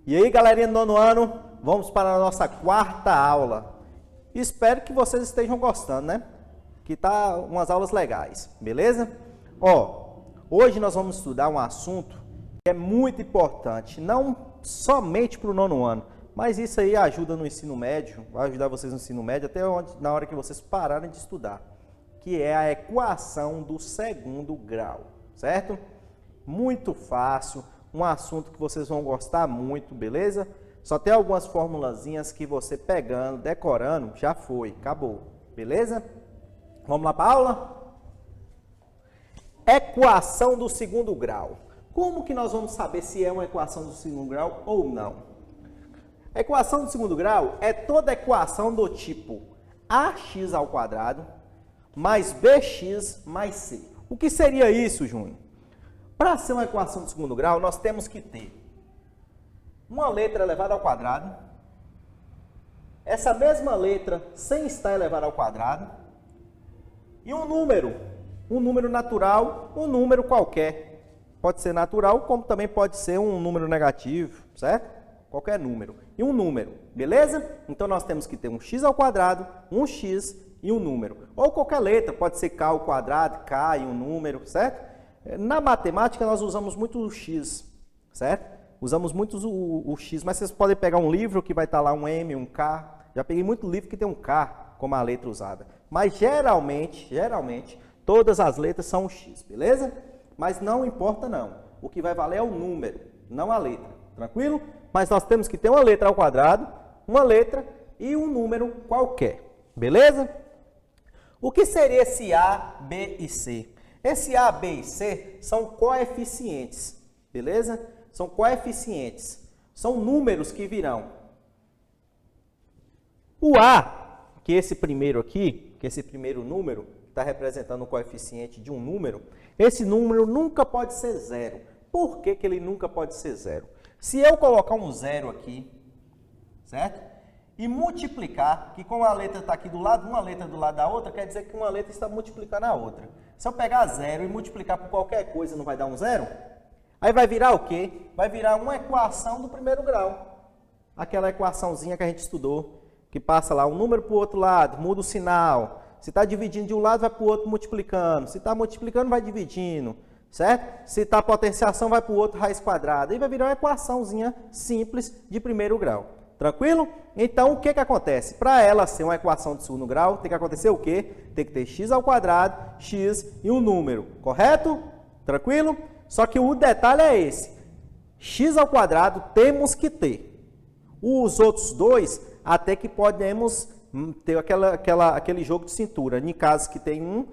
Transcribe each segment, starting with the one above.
E aí, galerinha do nono ano, vamos para a nossa quarta aula. Espero que vocês estejam gostando, né? Que tá umas aulas legais, beleza? Ó, hoje nós vamos estudar um assunto que é muito importante, não somente para o nono ano, mas isso aí ajuda no ensino médio, vai ajudar vocês no ensino médio até na hora que vocês pararem de estudar, que é a equação do segundo grau, certo? Muito fácil, um assunto que vocês vão gostar muito, beleza? Só tem algumas formulazinhas que você pegando, decorando, já foi, acabou, beleza? Vamos lá para a aula? Equação do segundo grau. Como que nós vamos saber se é uma equação do segundo grau ou não? A equação do segundo grau é toda equação do tipo ax ao quadrado mais bx mais c. O que seria isso, Júnior? Para ser uma equação do segundo grau, nós temos que ter uma letra elevada ao quadrado, essa mesma letra sem estar elevada ao quadrado, e um número natural, um número qualquer. Pode ser natural, como também pode ser um número negativo, certo? Qualquer número. E um número, beleza? Então nós temos que ter um x ao quadrado, um x e um número. Ou qualquer letra, pode ser k ao quadrado, k e um número, certo? Na matemática nós usamos muito o x, certo? Usamos muito o x, mas vocês podem pegar um livro que vai estar lá um m, um k. Já peguei muito livro que tem um k como a letra usada. Mas geralmente, todas as letras são o x, beleza? Mas não importa não. O que vai valer é o número, não a letra. Tranquilo? Mas nós temos que ter uma letra ao quadrado, uma letra e um número qualquer. Beleza? O que seria esse A, B e C? Esse A, B e C são coeficientes, beleza? São coeficientes. São números que virão. O A, que é esse primeiro aqui, que é esse primeiro número, que está representando o coeficiente de um número, esse número nunca pode ser zero. Por que que ele nunca pode ser zero? Se eu colocar um zero aqui, certo? E multiplicar, que como a letra está aqui do lado, uma letra do lado da outra, quer dizer que uma letra está multiplicando a outra. Se eu pegar zero e multiplicar por qualquer coisa, não vai dar um zero? Aí vai virar o quê? Vai virar uma equação do primeiro grau. Aquela equaçãozinha que a gente estudou, que passa lá um número para o outro lado, muda o sinal. Se está dividindo de um lado, vai para o outro multiplicando. Se está multiplicando, vai dividindo. Certo? Se está potenciação, vai para o outro raiz quadrada. E vai virar uma equaçãozinha simples de primeiro grau. Tranquilo? Então, o que que acontece? Para ela ser uma equação de segundo grau, tem que acontecer o quê? Tem que ter x ao quadrado, x e um número. Correto? Tranquilo? Só que o detalhe é esse. X ao quadrado temos que ter. Os outros dois, até que podemos ter aquele jogo de cintura. Em caso que tem um,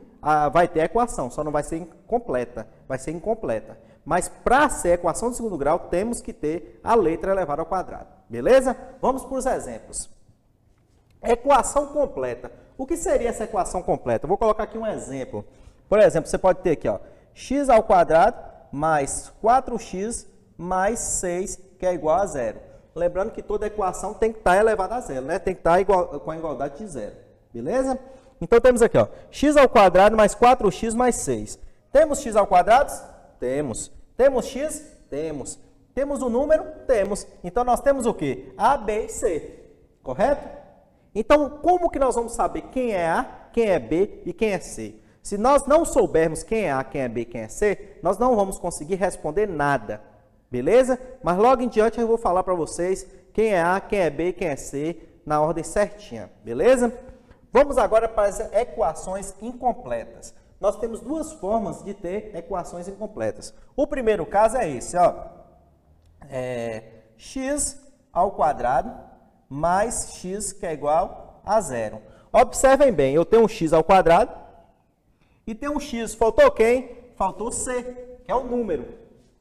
vai ter a equação, só não vai ser completa, vai ser incompleta. Mas para ser equação de segundo grau, temos que ter a letra elevada ao quadrado. Beleza? Vamos para os exemplos. Equação completa. O que seria essa equação completa? Eu vou colocar aqui um exemplo. Por exemplo, você pode ter aqui, ó, x ao quadrado mais 4x mais 6, que é igual a zero. Lembrando que toda equação tem que estar elevada a zero, né? Tem que estar com a igualdade de zero. Beleza? Então temos aqui, ó, x ao quadrado mais 4x mais 6. Temos x ao quadrado? Temos. Temos x? Temos. Temos o número? Temos. Então nós temos o quê? A, B e C. Correto? Então como que nós vamos saber quem é A, quem é B e quem é C? Se nós não soubermos quem é A, quem é B e quem é C, nós não vamos conseguir responder nada. Beleza? Mas logo em diante eu vou falar para vocês quem é A, quem é B e quem é C na ordem certinha. Beleza? Vamos agora para as equações incompletas. Nós temos duas formas de ter equações incompletas. O primeiro caso é esse, ó. X ao quadrado mais x que é igual a zero. Observem bem, eu tenho um x ao quadrado e tenho um x. Faltou quem? Faltou c, que é o número.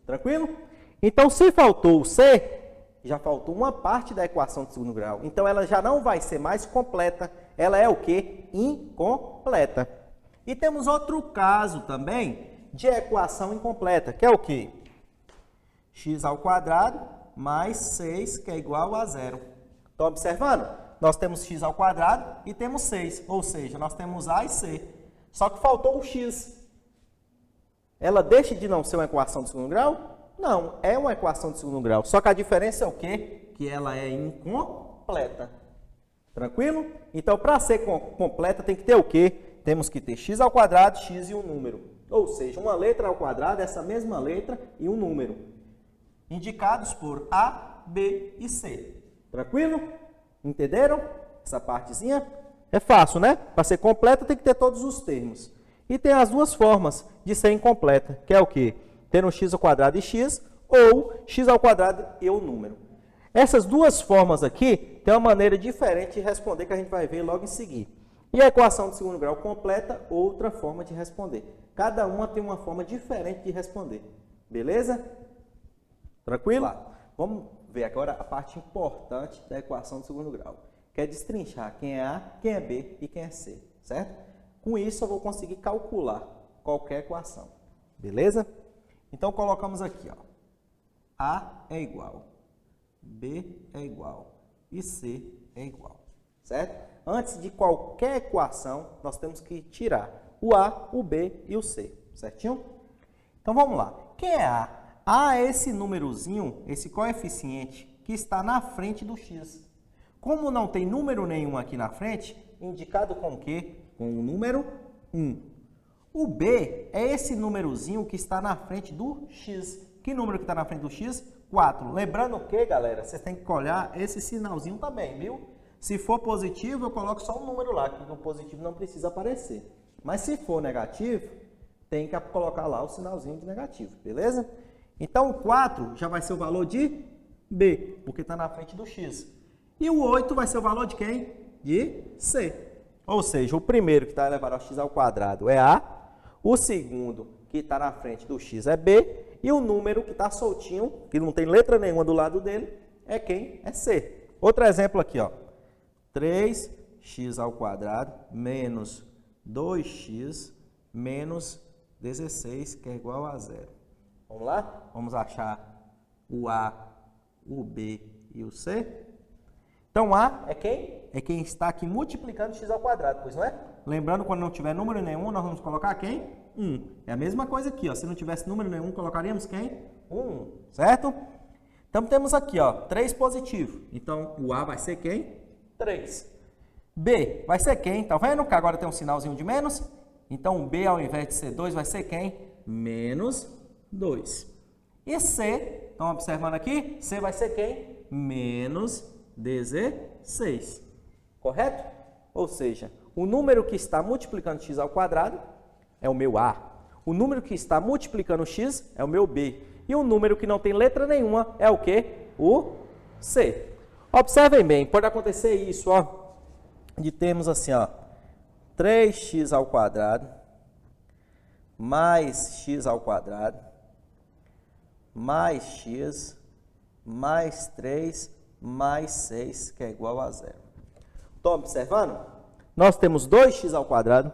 Tranquilo? Então, se faltou o c, já faltou uma parte da equação de segundo grau. Então, ela já não vai ser mais completa. Ela é o quê? Incompleta. E temos outro caso também de equação incompleta, que é o quê? X ao quadrado mais 6, que é igual a zero. Estão observando? Nós temos x ao quadrado e temos 6, ou seja, nós temos A e C. Só que faltou o x. Ela deixa de não ser uma equação de segundo grau? Não, é uma equação de segundo grau. Só que a diferença é o quê? Que ela é incompleta. Tranquilo? Então, para ser completa, tem que ter o quê? Temos que ter x ao quadrado, x e um número. Ou seja, uma letra ao quadrado, essa mesma letra e um número. Indicados por A, B e C. Tranquilo? Entenderam? Essa partezinha é fácil, né? Para ser completa, tem que ter todos os termos. E tem as duas formas de ser incompleta, que é o quê? Ter um x ao quadrado e x, ou x ao quadrado e o número. Essas duas formas aqui tem uma maneira diferente de responder que a gente vai ver logo em seguida. E a equação de segundo grau completa, outra forma de responder. Cada uma tem uma forma diferente de responder. Beleza? Tranquilo? Vamos ver agora a parte importante da equação de segundo grau, que é destrinchar quem é A, quem é B e quem é C, certo? Com isso eu vou conseguir calcular qualquer equação. Beleza? Então colocamos aqui, ó. A é igual, B é igual e C é igual, certo? Antes de qualquer equação, nós temos que tirar o A, o B e o C, certinho? Então vamos lá. Quem é A? A é esse númerozinho, esse coeficiente que está na frente do x. Como não tem número nenhum aqui na frente, indicado com o quê? Com o número 1. O B é esse númerozinho que está na frente do x. Que número que está na frente do x? 4. Lembrando que, galera, vocês têm que olhar esse sinalzinho também, viu? Se for positivo, eu coloco só um número lá, que o positivo não precisa aparecer. Mas se for negativo, tem que colocar lá o sinalzinho de negativo, beleza? Então, o 4 já vai ser o valor de B, porque está na frente do x. E o 8 vai ser o valor de quem? De C. Ou seja, o primeiro que está elevado ao x ao quadrado é A, o segundo que está na frente do x é B, e o número que está soltinho, que não tem letra nenhuma do lado dele, é quem? É C. Outro exemplo aqui, ó. 3x ao quadrado menos 2x menos 16, que é igual a 0. Vamos lá? Vamos achar o A, o B e o C. Então, A é quem? É quem está aqui multiplicando x ao quadrado, pois não é? Lembrando, quando não tiver número nenhum, nós vamos colocar quem? 1. É a mesma coisa aqui, ó. Se não tivesse número nenhum, colocaríamos quem? 1, certo? Então, temos aqui, ó, 3 positivo. Então, o A vai ser quem? 3. B vai ser quem? Tá vendo que agora tem um sinalzinho de menos? Então, o B, ao invés de ser 2, vai ser quem? Menos 2. E C, estão observando aqui? C vai ser quem? Menos 16. Correto? Ou seja, o número que está multiplicando x ao quadrado é o meu A. O número que está multiplicando x é o meu B. E o número que não tem letra nenhuma é o quê? O C. Observem bem, pode acontecer isso, ó, de termos assim, ó, 3x ao quadrado mais x ao quadrado mais x mais 3 mais 6, que é igual a 0. Estão observando? Nós temos 2x ao quadrado,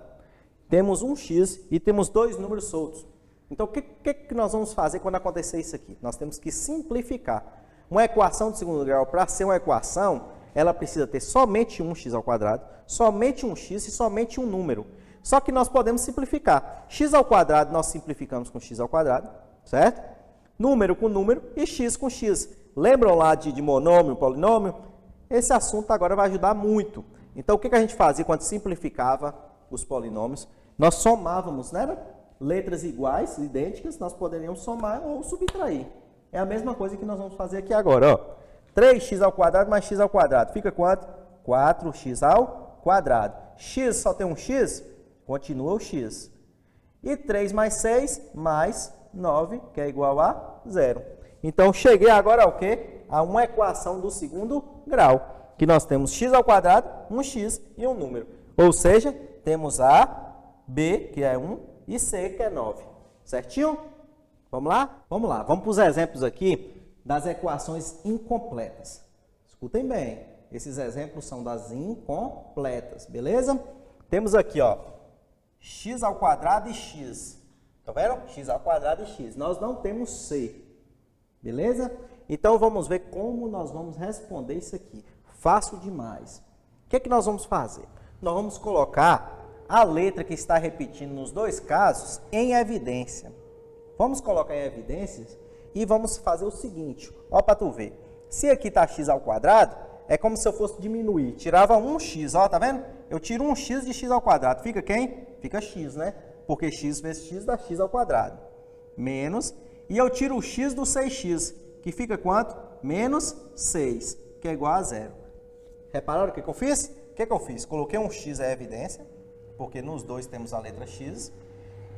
temos 1x e temos dois números soltos. Então, o que nós vamos fazer quando acontecer isso aqui? Nós temos que simplificar. Uma equação de segundo grau, para ser uma equação, ela precisa ter somente 1x ao quadrado, somente 1x e somente um número. Só que nós podemos simplificar. X ao quadrado nós simplificamos com x ao quadrado, certo? Número com número e x com x. Lembram lá de monômio, polinômio? Esse assunto agora vai ajudar muito. Então, o que a gente fazia quando simplificava os polinômios? Nós somávamos, né? Letras iguais, idênticas, nós poderíamos somar ou subtrair. É a mesma coisa que nós vamos fazer aqui agora, ó. 3x ao quadrado mais x ao quadrado. Fica quanto? 4x ao quadrado. X só tem um x? Continua o x. E 3 mais 6 mais 9, que é igual a 0. Então, cheguei agora ao quê? A uma equação do segundo grau. Que nós temos x ao quadrado, um x e um número. Ou seja, temos A, B, que é 1, e C, que é 9. Certinho? Vamos lá? Vamos lá. Vamos para os exemplos aqui das equações incompletas. Escutem bem. Esses exemplos são das incompletas, beleza? Temos aqui, ó, x ao quadrado e x. Tá vendo? X ao quadrado e x. Nós não temos C. Beleza? Então, vamos ver como nós vamos responder isso aqui. Fácil demais. O que é que nós vamos fazer? Nós vamos colocar a letra que está repetindo nos dois casos em evidência. Vamos colocar em evidências e vamos fazer o seguinte, ó, para tu ver. Se aqui está x ao quadrado, é como se eu fosse diminuir. Tirava 1x, ó, tá vendo? Eu tiro 1x de x ao quadrado. Fica quem? Fica x, né? Porque x vezes x dá x ao quadrado. Menos, e eu tiro o x do 6x, que fica quanto? Menos 6, que é igual a zero. Repararam o que eu fiz? O que eu fiz? Coloquei um x é evidência, porque nos dois temos a letra x,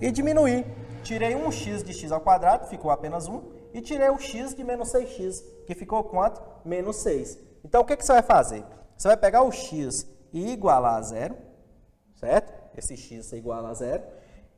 e diminuí. Tirei 1x de x ao quadrado, ficou apenas 1, e tirei o x de menos 6x, que ficou quanto? Menos 6. Então, o que você vai fazer? Você vai pegar o x e igualar a zero, certo? Esse x você iguala a zero.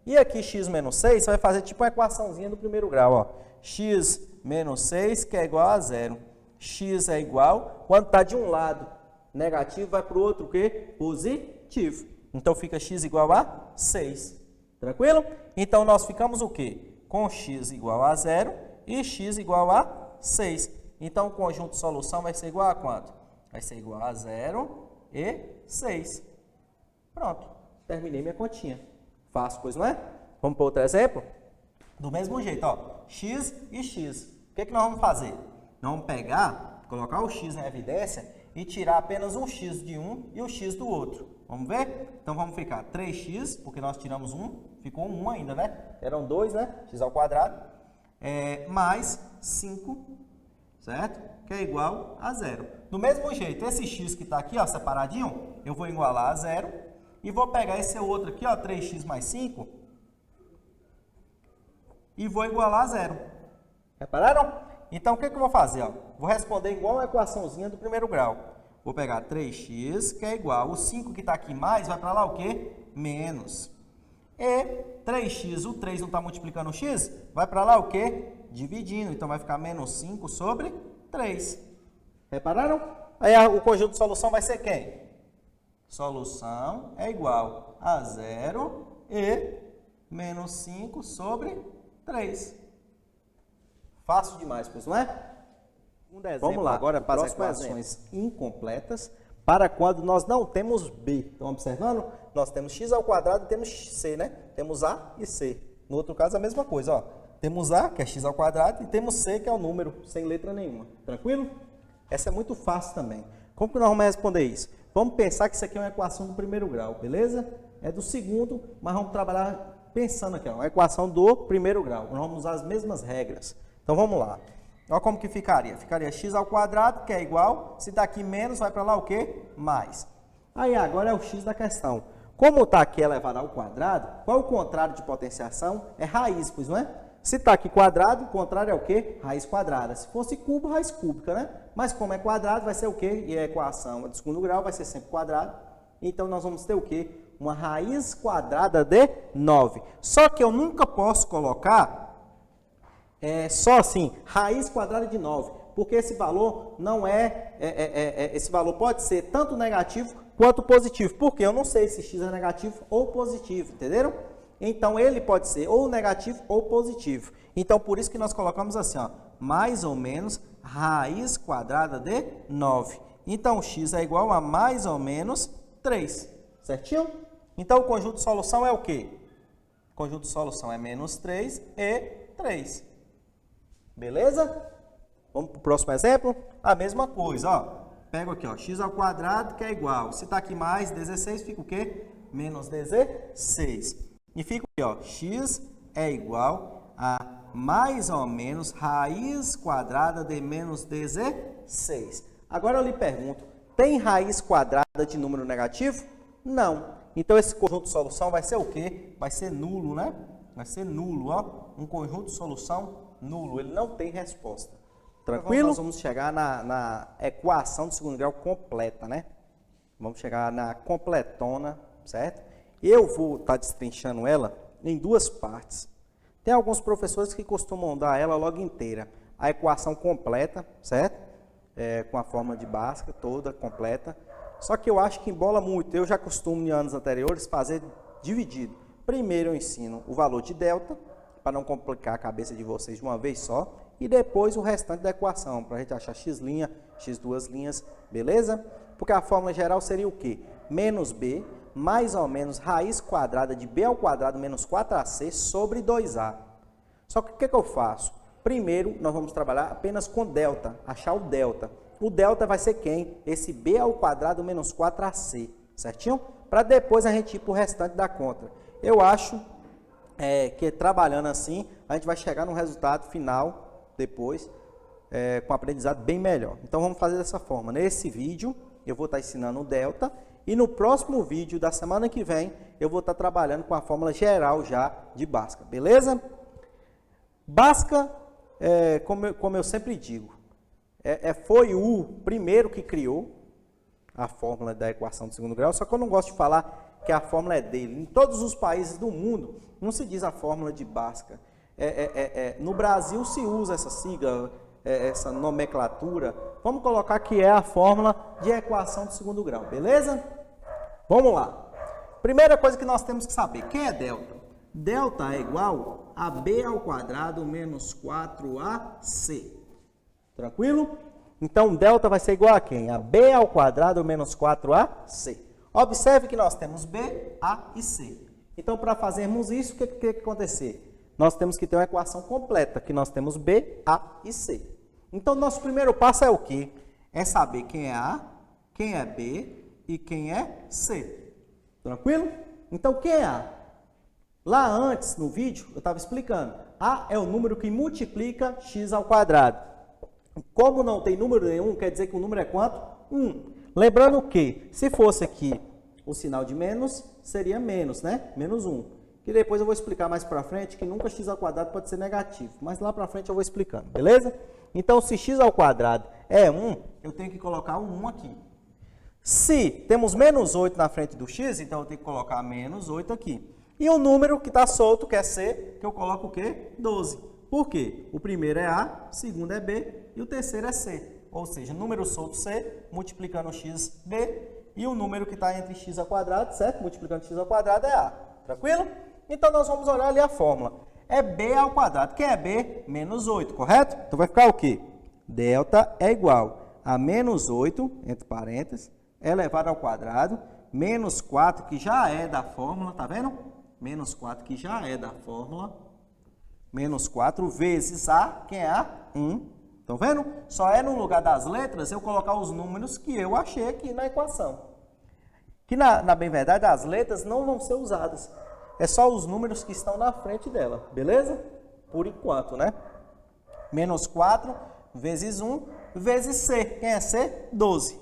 E aqui x menos 6, você vai fazer tipo uma equaçãozinha do primeiro grau, ó. X menos 6, que é igual a zero. X é igual, quando está de um lado negativo, vai para o outro o quê? Positivo. Então, fica x igual a 6. Tranquilo? Então, nós ficamos o quê? Com x igual a zero e x igual a 6. Então, o conjunto de solução vai ser igual a quanto? Vai ser igual a 0 e 6. Pronto. Terminei minha continha. Fácil, pois não é? Vamos para outro exemplo? Do mesmo jeito, ó. X e x. O que nós vamos fazer? Nós vamos pegar, colocar o x na evidência e tirar apenas um x de um e o x do outro. Vamos ver? Então, vamos ficar 3x, porque nós tiramos 1. Ficou 1 ainda, né? Eram 2, né? X ao quadrado. Mais 5, certo? Que é igual a 0. Do mesmo jeito, esse x que está aqui, ó, separadinho, eu vou igualar a 0. E vou pegar esse outro aqui, ó, 3x mais 5, e vou igualar a 0. Repararam? Então, o que eu vou fazer? Ó? Vou responder igual a equaçãozinha do primeiro grau. Vou pegar 3x, que é igual, o 5 que está aqui mais, vai para lá o quê? Menos. E 3x, o 3 não está multiplicando o x, vai para lá o quê? Dividindo. Então, vai ficar menos 5 sobre 3. Repararam? Aí o conjunto de solução vai ser quem? Solução é igual a 0 e menos 5 sobre 3. Fácil demais, pois não é? Vamos lá, agora para as equações incompletas, para quando nós não temos b. Estão observando? Nós temos x ao quadrado e temos c, né? Temos a e c. No outro caso, a mesma coisa, ó. Temos a, que é x ao quadrado, e temos c, que é o número, sem letra nenhuma. Tranquilo? Essa é muito fácil também. Como que nós vamos responder isso? Vamos pensar que isso aqui é uma equação do primeiro grau, beleza? É do segundo, mas vamos trabalhar pensando aqui, ó, uma equação do primeiro grau. Nós vamos usar as mesmas regras. Então, vamos lá. Olha como que ficaria. Ficaria x ao quadrado, que é igual, se está aqui menos, vai para lá o quê? Mais. Aí, agora é o x da questão. Como está aqui elevado ao quadrado, qual é o contrário de potenciação? É raiz, pois não é? Se está aqui quadrado, o contrário é o quê? Raiz quadrada. Se fosse cubo, raiz cúbica, né? Mas como é quadrado, vai ser o quê? E a equação do segundo grau vai ser sempre quadrado. Então, nós vamos ter o quê? Uma raiz quadrada de 9. Só que eu nunca posso colocar só assim, raiz quadrada de 9. Porque esse valor não esse valor pode ser tanto negativo quanto positivo. Porque eu não sei se x é negativo ou positivo, entenderam? Então, ele pode ser ou negativo ou positivo. Então, por isso que nós colocamos assim, ó, mais ou menos raiz quadrada de 9. Então, x é igual a mais ou menos 3. Certinho? Então, o conjunto de solução é o quê? O conjunto de solução é menos 3 e 3. Beleza? Vamos para o próximo exemplo? A mesma coisa, ó. Pego aqui, ó, x ao quadrado, que é igual. Se está aqui mais 16, fica o quê? Menos 16. E fica aqui, ó, x é igual a mais ou menos raiz quadrada de menos 16. Agora eu lhe pergunto, tem raiz quadrada de número negativo? Não. Então, esse conjunto de solução vai ser o quê? Vai ser nulo, né? Vai ser nulo, ó. Um conjunto de solução nulo. Ele não tem resposta. Tranquilo? Então, nós vamos chegar na equação do segundo grau completa, né? Vamos chegar na completona, certo? Eu vou estar destrinchando ela em duas partes. Tem alguns professores que costumam dar ela logo inteira. A equação completa, certo? Com a forma de Bhaskara toda completa. Só que eu acho que embola muito. Eu já costumo, em anos anteriores, fazer dividido. Primeiro eu ensino o valor de delta, para não complicar a cabeça de vocês de uma vez só. E depois o restante da equação, para a gente achar x', x duas linhas, beleza? Porque a fórmula geral seria o quê? Menos b, mais ou menos raiz quadrada de b ao quadrado menos 4ac sobre 2a. Só que o que eu faço? Primeiro, nós vamos trabalhar apenas com delta, achar o delta. O delta vai ser quem? Esse b ao quadrado menos 4ac, certinho? Para depois a gente ir para o restante da conta. Eu acho que trabalhando assim, a gente vai chegar no resultado final, depois, com aprendizado bem melhor. Então, vamos fazer dessa forma. Nesse vídeo, eu vou estar ensinando o delta, e no próximo vídeo da semana que vem, eu vou estar trabalhando com a fórmula geral já de Bhaskara, beleza? Bhaskara, como eu sempre digo, foi o primeiro que criou a fórmula da equação de segundo grau, só que eu não gosto de falar que a fórmula é dele. Em todos os países do mundo, não se diz a fórmula de Bhaskara. No Brasil se usa essa sigla, essa nomenclatura. Vamos colocar que é a fórmula de equação de segundo grau, beleza? Vamos lá. Primeira coisa que nós temos que saber, quem é delta? Delta é igual a b ao quadrado menos 4ac. Tranquilo? Então, delta vai ser igual a quem? A b ao quadrado menos 4ac. Observe que nós temos b, a e c. Então, para fazermos isso, o que tem que acontecer? Nós temos que ter uma equação completa, que nós temos b, a e c. Então, nosso primeiro passo é o quê? É saber quem é a, quem é b e quem é c. Tranquilo? Então, quem é a? Lá antes, no vídeo, eu estava explicando. A é o número que multiplica x ao quadrado. Como não tem número nenhum, quer dizer que o número é quanto? 1. Lembrando que, se fosse aqui o sinal de menos, seria menos, né? Menos 1. Que depois eu vou explicar mais para frente que nunca x ao quadrado pode ser negativo. Mas lá para frente eu vou explicando, beleza? Então, se x ao quadrado é 1, eu tenho que colocar o 1 aqui. Se temos menos 8 na frente do x, então eu tenho que colocar menos 8 aqui. E o número que está solto, que é c, que eu coloco o quê? 12. Por quê? O primeiro é a, o segundo é b e o terceiro é c. Ou seja, número solto c, multiplicando x, b, e o número que está entre x ao quadrado, certo? Multiplicando x ao quadrado é a. Tranquilo? Então, nós vamos olhar ali a fórmula. É b ao quadrado. Quem é b? Menos 8, correto? Então, vai ficar o quê? Delta é igual a menos 8, entre parênteses, elevado ao quadrado, menos 4, que já é da fórmula, tá vendo? Menos 4, que já é da fórmula. Menos 4 vezes a, quem é a? 1. Estão vendo? Só é no lugar das letras eu colocar os números que eu achei aqui na equação. Que, na bem verdade, as letras não vão ser usadas. É só os números que estão na frente dela, beleza? Por enquanto, né? Menos 4 vezes 1 vezes c. Quem é c? 12.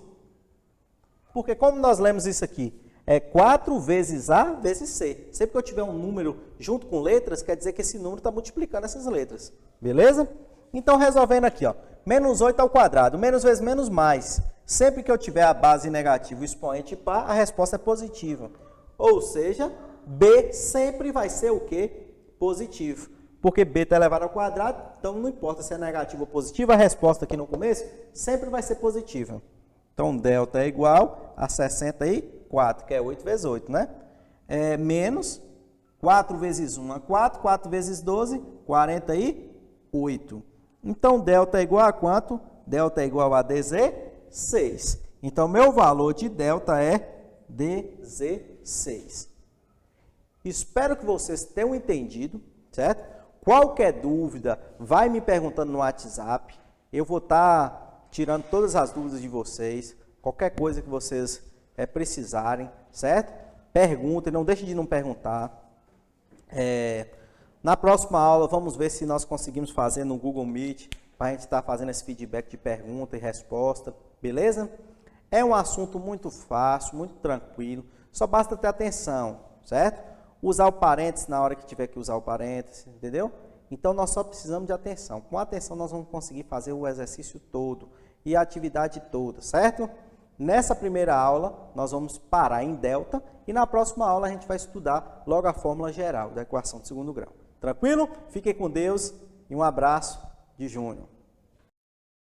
Porque como nós lemos isso aqui? É 4 vezes a vezes c. Sempre que eu tiver um número junto com letras, quer dizer que esse número está multiplicando essas letras. Beleza? Então, resolvendo aqui, ó. Menos 8 ao quadrado. Menos vezes menos mais. Sempre que eu tiver a base negativa e o expoente par, a resposta é positiva. Ou seja, b sempre vai ser o quê? Positivo. Porque b está elevado ao quadrado, então não importa se é negativo ou positivo, a resposta aqui no começo sempre vai ser positiva. Então, delta é igual a 64, que é 8 vezes 8, né? Menos 4 vezes 1 é 4, 4 vezes 12, 48. Então, delta é igual a quanto? Delta é igual a 16. Então, meu valor de delta é 16. Espero que vocês tenham entendido, certo? Qualquer dúvida, vai me perguntando no WhatsApp. Eu vou estar tirando todas as dúvidas de vocês. Qualquer coisa que vocês precisarem, certo? Perguntem, não deixem de não perguntar. Na próxima aula, vamos ver se nós conseguimos fazer no Google Meet, para a gente estar fazendo esse feedback de pergunta e resposta, beleza? É um assunto muito fácil, muito tranquilo, só basta ter atenção, certo? Usar o parênteses na hora que tiver que usar o parênteses, entendeu? Então, nós só precisamos de atenção. Com atenção, nós vamos conseguir fazer o exercício todo e a atividade toda, certo? Nessa primeira aula, nós vamos parar em delta e na próxima aula a gente vai estudar logo a fórmula geral da equação de segundo grau. Tranquilo? Fiquem com Deus e um abraço de Júnior.